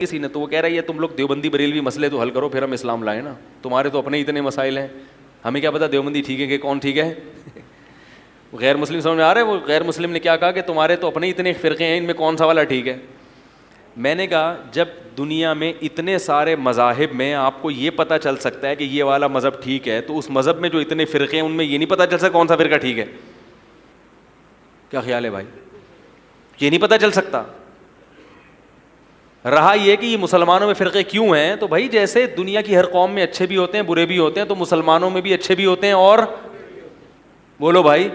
کسی نے, تو وہ کہہ رہا ہے تم لوگ دیوبندی بریلوی مسئلے تو حل کرو پھر ہم اسلام لائیں نا, تمہارے تو اپنے اتنے مسائل ہیں, ہمیں کیا پتا دیوبندی ٹھیک ہے کہ کون ٹھیک ہے. غیر مسلم سمجھ میں آ رہا ہے, وہ غیر مسلم نے کیا کہا کہ تمہارے تو اپنے اتنے فرقے ہیں, ان میں کون سا والا ٹھیک ہے. میں نے کہا جب دنیا میں اتنے سارے مذاہب میں آپ کو یہ پتہ چل سکتا ہے کہ یہ والا مذہب ٹھیک ہے, تو اس مذہب میں جو اتنے فرقے ہیں ان میں یہ نہیں پتہ چل سکتا کون سا فرقہ ٹھیک ہے. کیا خیال ہے بھائی, یہ نہیں پتہ چل سکتا. رہا یہ کہ یہ مسلمانوں میں فرقے کیوں ہیں, تو بھائی جیسے دنیا کی ہر قوم میں اچھے بھی ہوتے ہیں برے بھی ہوتے ہیں, تو مسلمانوں میں بھی اچھے بھی ہوتے ہیں اور بولو بھائی,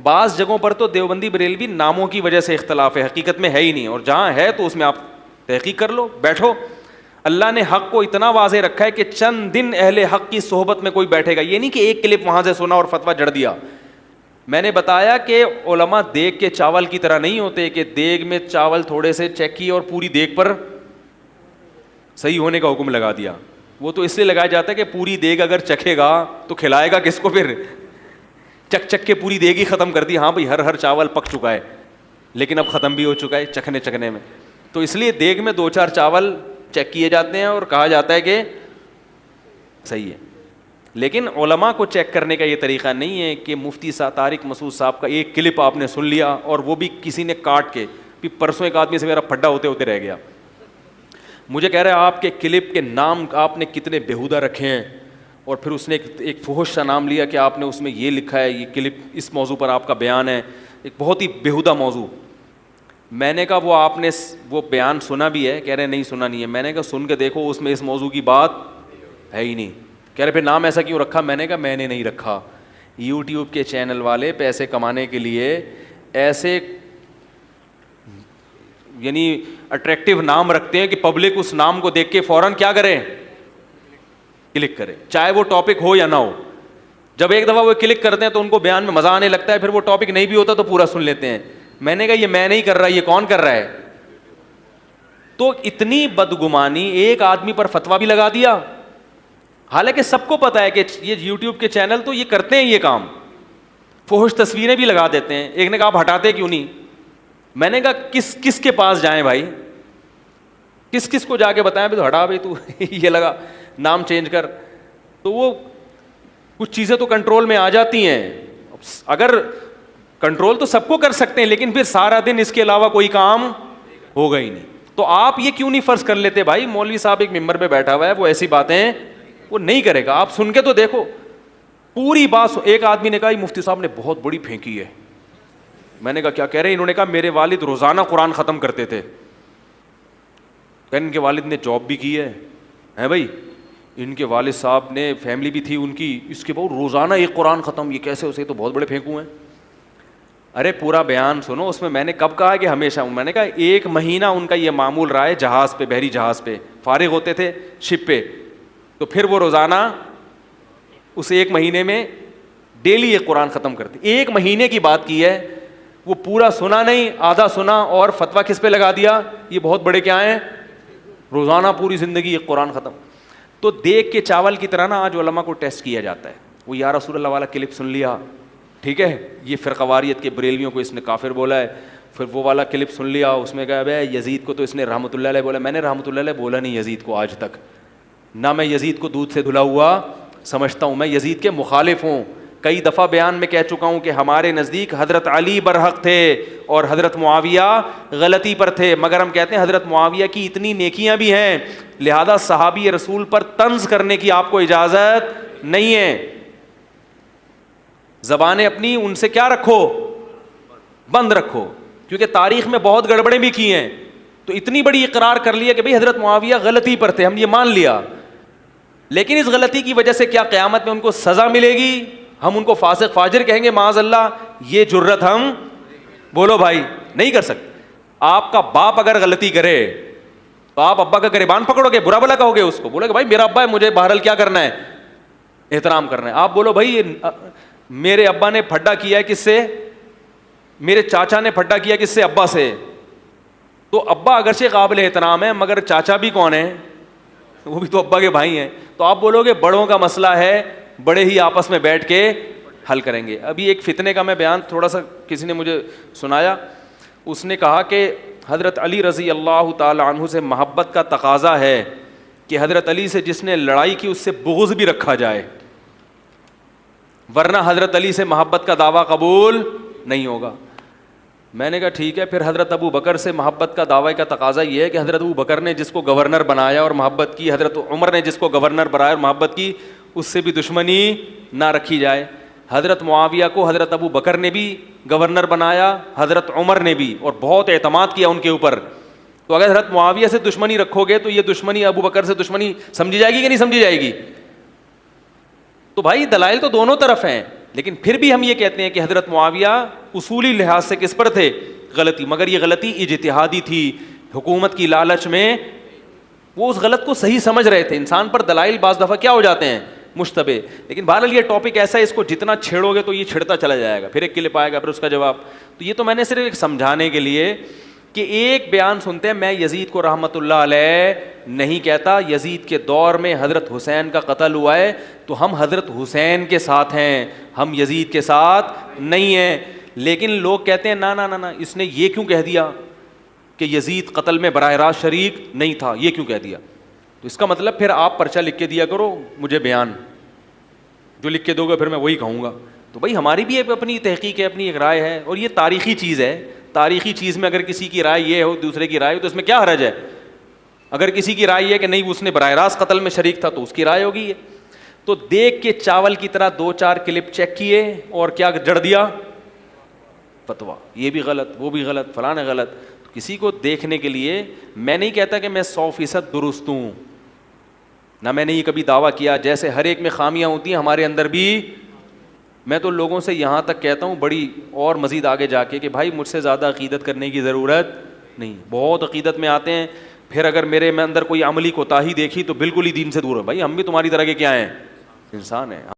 بعض جگہوں پر تو دیوبندی بریلوی ناموں کی وجہ سے اختلاف ہے, حقیقت میں ہے ہی نہیں, اور جہاں ہے تو اس میں آپ تحقیق کر لو, بیٹھو. اللہ نے حق کو اتنا واضح رکھا ہے کہ چند دن اہل حق کی صحبت میں کوئی بیٹھے گا, یہ نہیں کہ ایک کلپ وہاں سے سنا اور فتویٰ جڑ دیا. میں نے بتایا کہ علماء دیگ کے چاول کی طرح نہیں ہوتے کہ دیگ میں چاول تھوڑے سے چیک کیے اور پوری دیگ پر صحیح ہونے کا حکم لگا دیا. وہ تو اس لیے لگایا جاتا ہے کہ پوری دیگ اگر چکھے گا تو کھلائے گا کس کو, پھر چک چک کے پوری دیگ ہی ختم کر دی. ہاں بھائی ہر چاول پک چکا ہے لیکن اب ختم بھی ہو چکا ہے چکھنے میں, تو اس لیے دیگ میں 2-4 چاول چیک کیے جاتے ہیں اور کہا جاتا ہے کہ صحیح ہے. لیکن علماء کو چیک کرنے کا یہ طریقہ نہیں ہے کہ مفتی طارق مسعود صاحب کا ایک کلپ آپ نے سن لیا اور وہ بھی کسی نے کاٹ کے, پرسوں ایک آدمی سے میرا پھڈا ہوتے ہوتے رہ گیا, مجھے کہہ رہا ہے آپ کے کلپ کے نام آپ نے کتنے بیہودہ رکھے ہیں, اور پھر اس نے ایک فحش سا نام لیا کہ آپ نے اس میں یہ لکھا ہے, یہ کلپ اس موضوع پر آپ کا بیان ہے, ایک بہت ہی بیہودہ موضوع. میں نے کہا وہ آپ نے وہ بیان سنا بھی ہے, کہہ رہے نہیں سنا نہیں ہے. میں نے کہا سن کے دیکھو اس میں اس موضوع کی بات ہے ہی نہیں. کہہ رہے پھر نام ایسا کیوں رکھا, میں نے کہا میں نے نہیں رکھا, یوٹیوب کے چینل والے پیسے کمانے کے لیے ایسے یعنی اٹریکٹیو نام رکھتے ہیں کہ پبلک اس نام کو دیکھ کے فوراً کیا کرے, کلک کرے, چاہے وہ ٹاپک ہو یا نہ ہو. جب ایک دفعہ وہ کلک کرتے ہیں تو ان کو بیان میں مزہ آنے لگتا ہے, پھر وہ ٹاپک نہیں بھی ہوتا تو پورا سن لیتے ہیں. میں نے کہا یہ میں نہیں کر رہا, یہ کون کر رہا ہے. تو اتنی بدگمانی, ایک آدمی پر فتویٰ بھی لگا دیا, حالانکہ سب کو پتا ہے کہ یہ یوٹیوب کے چینل تو یہ کرتے ہیں یہ کام, فحش تصویریں بھی لگا دیتے ہیں. ایک نے کہا آپ ہٹاتے کیوں نہیں. میں نے کہا کس کے پاس جائیں بھائی, کس کو جا کے بتائیں تو ہٹا بھائی تو یہ لگا نام چینج کر. تو وہ کچھ چیزیں تو کنٹرول میں آ جاتی ہیں. اگر کنٹرول تو سب کو کر سکتے ہیں, لیکن پھر سارا دن اس کے علاوہ کوئی کام ہوگا ہی نہیں. تو آپ یہ کیوں نہیں فرض کر لیتے بھائی مولوی صاحب ایک ممبر پہ بیٹھا ہوا ہے, وہ ایسی باتیں وہ نہیں کرے گا, آپ سن کے تو دیکھو پوری بات. ایک آدمی نے کہا مفتی صاحب نے بہت بڑی پھینکی ہے. میں نے کہا کیا کہہ رہے ہیں. انہوں نے کہا میرے والد روزانہ قرآن ختم کرتے تھے. کہ ان کے والد نے جاب بھی کی ہے بھائی, ان کے والد صاحب نے فیملی بھی تھی ان کی, اس کے بعد روزانہ ایک قرآن ختم, یہ کیسے اسے تو بہت بڑے پھینکو ہیں. ارے پورا بیان سنو, اس میں نے کب کہا کہ ہمیشہ, میں نے کہا 1 مہینہ ان کا یہ معمول رہا ہے جہاز پہ, بحری جہاز پہ فارغ ہوتے تھے شپ پہ, تو پھر وہ روزانہ اس 1 مہینے میں ڈیلی ایک قرآن ختم کرتے. 1 مہینے کی بات کی ہے, وہ پورا سنا نہیں, آدھا سنا اور فتویٰ کس پہ لگا دیا, یہ بہت بڑے کیا ہیں, روزانہ پوری زندگی ایک قرآن ختم. تو دیکھ کے چاول کی طرح نا آج علماء کو ٹیسٹ کیا جاتا ہے. وہ یا رسول اللہ والا کلپ سن لیا, ٹھیک ہے, یہ فرقواریت کے بریلویوں کو اس نے کافر بولا ہے. پھر وہ والا کلپ سن لیا, اس میں کہا بھائی یزید کو تو اس نے رحمۃ اللہ علیہ بولا. میں نے رحمۃ اللہ علیہ بولا نہیں یزید کو آج تک, نہ میں یزید کو دودھ سے دھلا ہوا سمجھتا ہوں, میں یزید کے مخالف ہوں. کئی دفعہ بیان میں کہہ چکا ہوں کہ ہمارے نزدیک حضرت علی برحق تھے اور حضرت معاویہ غلطی پر تھے, مگر ہم کہتے ہیں حضرت معاویہ کی اتنی نیکیاں بھی ہیں, لہذا صحابی رسول پر طنز کرنے کی آپ کو اجازت نہیں ہے. زبانیں اپنی ان سے کیا رکھو, بند رکھو, کیونکہ تاریخ میں بہت گڑبڑیں بھی کی ہیں. تو اتنی بڑی اقرار کر لیا کہ بھئی حضرت معاویہ غلطی پر تھے, ہم یہ مان لیا, لیکن اس غلطی کی وجہ سے کیا قیامت میں ان کو سزا ملے گی, ہم ان کو فاسق فاجر کہیں گے معاذ اللہ, یہ جرت ہم بولو بھائی نہیں کر سکتے. آپ کا باپ اگر غلطی کرے تو آپ ابا کا گریبان پکڑو گے, برا بلا کہو گے اس کو, بولو گے بھائی میرا ابا ہے, مجھے بہرحال کیا کرنا ہے, احترام کرنا ہے. آپ بولو بھائی میرے ابا نے پھڈا کیا ہے کس سے, میرے چاچا نے پھڈا کیا کس سے, ابا سے. تو ابا اگرچہ قابل احترام ہے مگر چاچا بھی کون ہے, وہ بھی تو ابا کے بھائی ہیں. تو آپ بولو گے بڑوں کا مسئلہ ہے, بڑے ہی آپس میں بیٹھ کے حل کریں گے. ابھی ایک فتنے کا میں بیان تھوڑا سا کسی نے مجھے سنایا, اس نے کہا کہ حضرت علی رضی اللہ تعالی عنہ سے محبت کا تقاضا ہے کہ حضرت علی سے جس نے لڑائی کی اس سے بغض بھی رکھا جائے، ورنہ حضرت علی سے محبت کا دعویٰ قبول نہیں ہوگا. میں نے کہا ٹھیک ہے، پھر حضرت ابو بکر سے محبت کا دعوے کا تقاضا یہ ہے کہ حضرت ابو بکر نے جس کو گورنر بنایا اور محبت کی، حضرت عمر نے جس کو گورنر بنایا اور محبت کی، اس سے بھی دشمنی نہ رکھی جائے. حضرت معاویہ کو حضرت ابو بکر نے بھی گورنر بنایا، حضرت عمر نے بھی، اور بہت اعتماد کیا ان کے اوپر. تو اگر حضرت معاویہ سے دشمنی رکھو گے تو یہ دشمنی ابو بکر سے دشمنی سمجھی جائے گی کہ نہیں سمجھی جائے گی؟ تو بھائی دلائل تو دونوں طرف ہیں، لیکن پھر بھی ہم یہ کہتے ہیں کہ حضرت معاویہ اصولی لحاظ سے کس پر تھے؟ غلطی. مگر یہ غلطی اجتہادی تھی، حکومت کی لالچ میں وہ اس غلط کو صحیح سمجھ رہے تھے. انسان پر دلائل بعض دفعہ کیا ہو جاتے ہیں؟ مشتبہ. لیکن بہرحال یہ ٹاپک ایسا ہے، اس کو جتنا چھیڑو گے تو یہ چھڑتا چلا جائے گا، پھر ایک کلپ آئے گا پھر اس کا جواب. تو یہ تو میں نے صرف ایک سمجھانے کے لیے کہ ایک بیان سنتے ہیں. میں یزید کو رحمۃ اللہ علیہ نہیں کہتا، یزید کے دور میں حضرت حسین کا قتل ہوا ہے تو ہم حضرت حسین کے ساتھ ہیں، ہم یزید کے ساتھ نہیں ہیں. لیکن لوگ کہتے ہیں نا نا نا نا، اس نے یہ کیوں کہہ دیا کہ یزید قتل میں براہ راست شریک نہیں تھا، یہ کیوں کہہ دیا؟ تو اس کا مطلب پھر آپ پرچہ لکھ کے دیا کرو، مجھے بیان جو لکھ کے دو گے پھر میں وہی کہوں گا. تو بھائی ہماری بھی اپنی تحقیق ہے، اپنی ایک رائے ہے، اور یہ تاریخی چیز ہے. تاریخی چیز میں اگر کسی کی رائے یہ ہو دوسرے کی رائے ہو تو اس میں کیا حرج ہے؟ اگر کسی کی رائے یہ کہ نہیں اس نے براہ راست قتل میں شریک تھا تو اس کی رائے ہوگی. تو دیکھ کے چاول کی طرح دو چار کلپ چیک کیے اور کیا جڑ دیا فتویٰ، یہ بھی غلط، وہ بھی غلط، فلاں غلط. کسی کو دیکھنے کے لیے میں نہیں کہتا کہ میں 100% درست ہوں، نہ میں نے یہ کبھی دعویٰ کیا. جیسے ہر ایک میں خامیاں ہوتی ہیں ہمارے اندر بھی. میں تو لوگوں سے یہاں تک کہتا ہوں بڑی اور مزید آگے جا کے کہ بھائی مجھ سے زیادہ عقیدت کرنے کی ضرورت نہیں. بہت عقیدت میں آتے ہیں، پھر اگر میرے میں اندر کوئی عملی کوتاہی دیکھی تو بالکل ہی دین سے دور ہے. بھائی ہم بھی تمہاری طرح کے کیا ہیں؟ انسان ہیں.